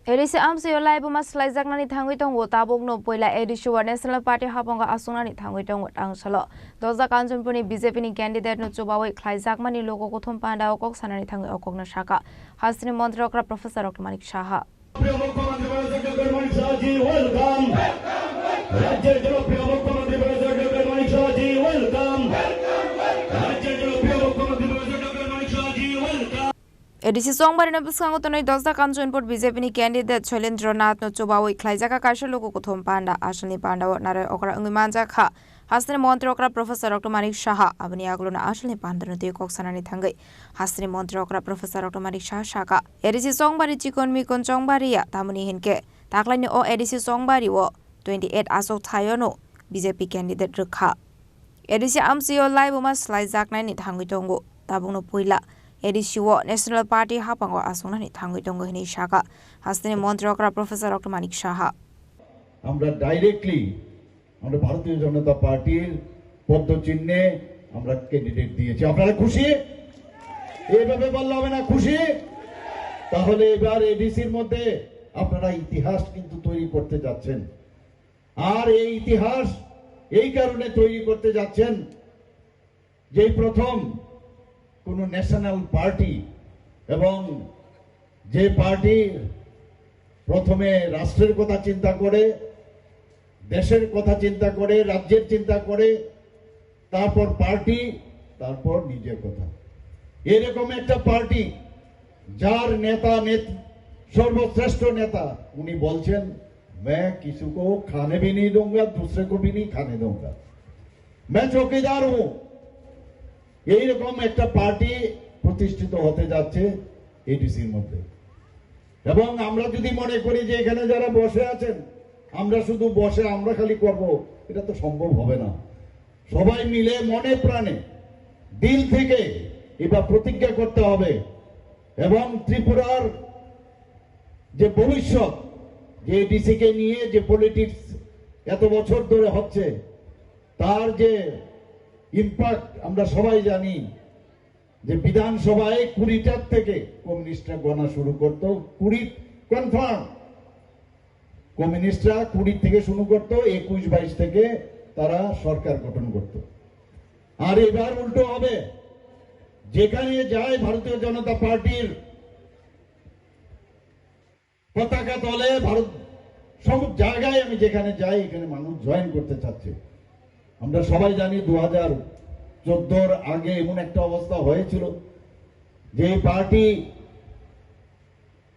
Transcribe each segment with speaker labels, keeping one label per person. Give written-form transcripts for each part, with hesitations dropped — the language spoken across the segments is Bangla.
Speaker 1: Edisi amsi olai buma slai zaknani thangui tongo tabok no poila edisi wa National Party haponga asunani thangui tongo angsalo doza kanjunpuni BJP ni candidate no chobawai khlai zakmani logo kothom panda okok sanani thangui okok na shaka hasni montrokra Professor Dr. Manik Shaha Edisi songbari na biskango tonoi dosa kanjunpur BJP ni candidate Shoilendranath no chobawai khlai jaka karsha logo kothom panda asani panda narai okra ungi manja kha hasni montrokra Professor Dr. Manik Shaha abani aglona asani panda no te kok sanani thangai hasni montrokra Professor Dr. Manik Shaha shaka edisi songbari chikon mi kon songbari ya tamuni hinke taklani o edisi songbari wo 28 asok thayono BJP candidate rukha edisi amsio live uma slide zaknai ni thangui tongo tabungno poila edisi wo National Party hapango asonani thangui tongo hini shaka hasni montrokra Professor Dr. Manik Shaha
Speaker 2: আমরা ডাইরেক্টলি আমরা ভারতীয় জনতা পার্টির পদ্মচিহ্নে আমরা ক্যান্ডিডেট দিয়েছি আপনারা খুশি এইভাবে বললে হবে না খুশি তাহলে এবার এডিসির মধ্যে আপনারা ইতিহাস কিন্তু তৈরি করতে যাচ্ছেন আর এই ইতিহাস এই কারণে তৈরি করতে যাচ্ছেন যে প্রথম কোন ন্যাশনাল পার্টি এবং যে পার্টি প্রথমে রাষ্ট্রের কথা চিন্তা করে দেশের কথা চিন্তা করে রাজ্যের চিন্তা করে তারপর পার্টি তারপর নিজের কথা এরকম একটা পার্টি যার নেতা সর্বশ্রেষ্ঠ নেতা উনি বলছেন मैं किसी को खाने भी नहीं दूंगा दूसरे को भी नहीं खाने दूंगा मैं चौकीदार हूं এইরকম একটা পার্টি প্রতিষ্ঠিত হতে যাচ্ছে এডিসির মধ্যে এবং আমরা যদি মনে করি যে এখানে যারা বসে আছেন আমরা শুধু বসে আমরা খালি করব এটা তো সম্ভব হবে না সবাই মিলে মনে প্রাণে দিল থেকে এবার প্রতিজ্ঞা করতে হবে এবং ত্রিপুরার যে ভবিষ্যৎ যে এডিসি কে নিয়ে যে পলিটিক্স এত বছর ধরে হচ্ছে তার যে ইম্প্যাক্ট আমরা সবাই জানি যে বিধানসভায় 20টার থেকে কমিউনিস্টরা গণা শুরু করত 20 কনফার্ম কমিউনিস্টরা 20 থেকে শুরু করত 21-22 থেকে তারা সরকার গঠন করত আর এবার উল্টো হবে যেখানে যায় ভারতীয় জনতা পার্টির পতাকা তলে ভারত সব জায়গায় আমি যেখানে যাই এখানে মানুষ জয়েন করতে চাচ্ছে আমরা সবাই জানি 2014 আগে এমন একটা অবস্থা হয়েছিল যে পার্টি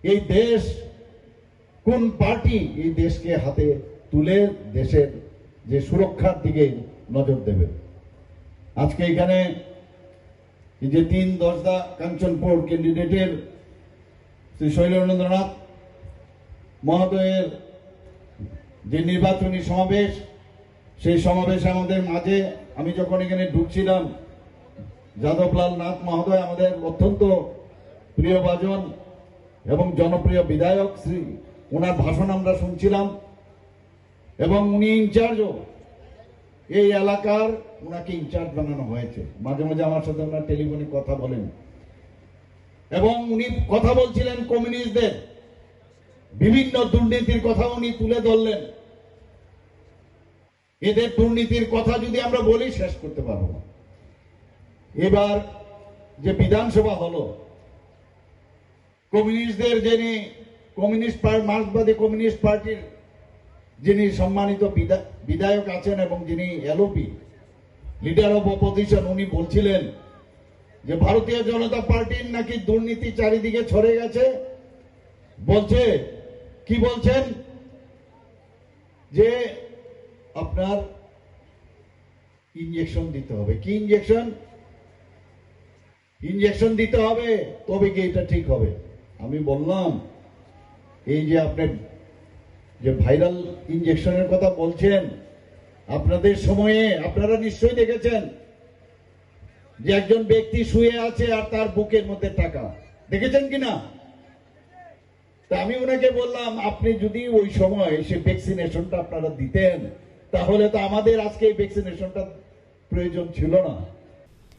Speaker 2: এই দেশ কোন পার্টি এই দেশকে হাতে তুলে দেশের যে সুরক্ষার দিকে নজর দেবে আজকে এখানে এই যে 3-10 কাঞ্চনপুর ক্যান্ডিডেটের শ্রী শৈলেন্দ্রনাথ মহোদয়ের যে নির্বাচনী সমাবেশ সেই সমাবেশে আমাদের মাঝে আমি যখন এখানে ঢুকছিলাম যাদবলাল নাথ মহোদয় আমাদের অত্যন্ত প্রিয়ভাজন এবং জনপ্রিয় বিধায়ক শ্রী ওনার ভাষণ আমরা শুনছিলাম এবং উনি ইনচার্জও এই এলাকার ওনাকে ইনচার্জ বানানো হয়েছে মাঝে মাঝে আমার সাথে ওনার টেলিফোনে কথা বলেন এবং উনি কথা বলছিলেন কমিউনিস্টদের বিভিন্ন দুর্নীতির কথা উনি তুলে ধরলেন এদের দুর্নীতির কথা যদি আমরা বলি শেষ করতে পারবো না এবার যে বিধানসভা হলো কমিউনিস্টদের যিনি মার্ক্সবাদী কমিউনিস্ট পার্টির যিনি সম্মানিত বিধায়ক আছেন এবং যিনি এলওপি লিডার অফ অপোজিশন উনি বলছিলেন যে ভারতীয় জনতা পার্টির নাকি দুর্নীতি চারিদিকে ছড়ে গেছে বলছে কি বলছেন যে আপনার ইনজেকশন দিতে হবে কি ইনজেকশন দিতে হবে তবে কি এটা ঠিক হবে আমি বললাম এই যে আপনি যে ভাইরাল ইনজেকশনের কথা বলছেন আপনাদের সময়ে আপনারা নিশ্চয়ই দেখেছেন যে একজন ব্যক্তি শুয়ে আছে আর তার বুকের মধ্যে টাকা দেখেছেন কিনা তা আমি ওনাকে বললাম আপনি যদি ওই সময় সে ভ্যাকসিনেশনটা আপনারা দিতেন তাহলে তো আমাদের আজকে এই ভ্যাকসিনেশনটা প্রয়োজন ছিল না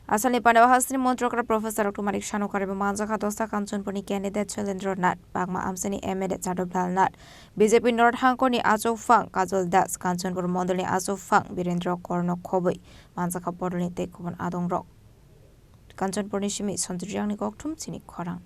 Speaker 1: Asalni Pandawa Hasni Montrokra Professor Dr. Manik Shanokar এবং Manjaka Dosta Kanchanpurni candidate Chalendra Nat Bagma Amsani Emed Chadoblal Nat BJP North Hankoni Acho Fang Kajol Das Kanchanpur Mondoli Acho Fang Birendra Korno Khoboi Manjaka Podolni Tekobon Adong Rock Kanchanpurni Shimi Sontriangni Goktum Chini Khorang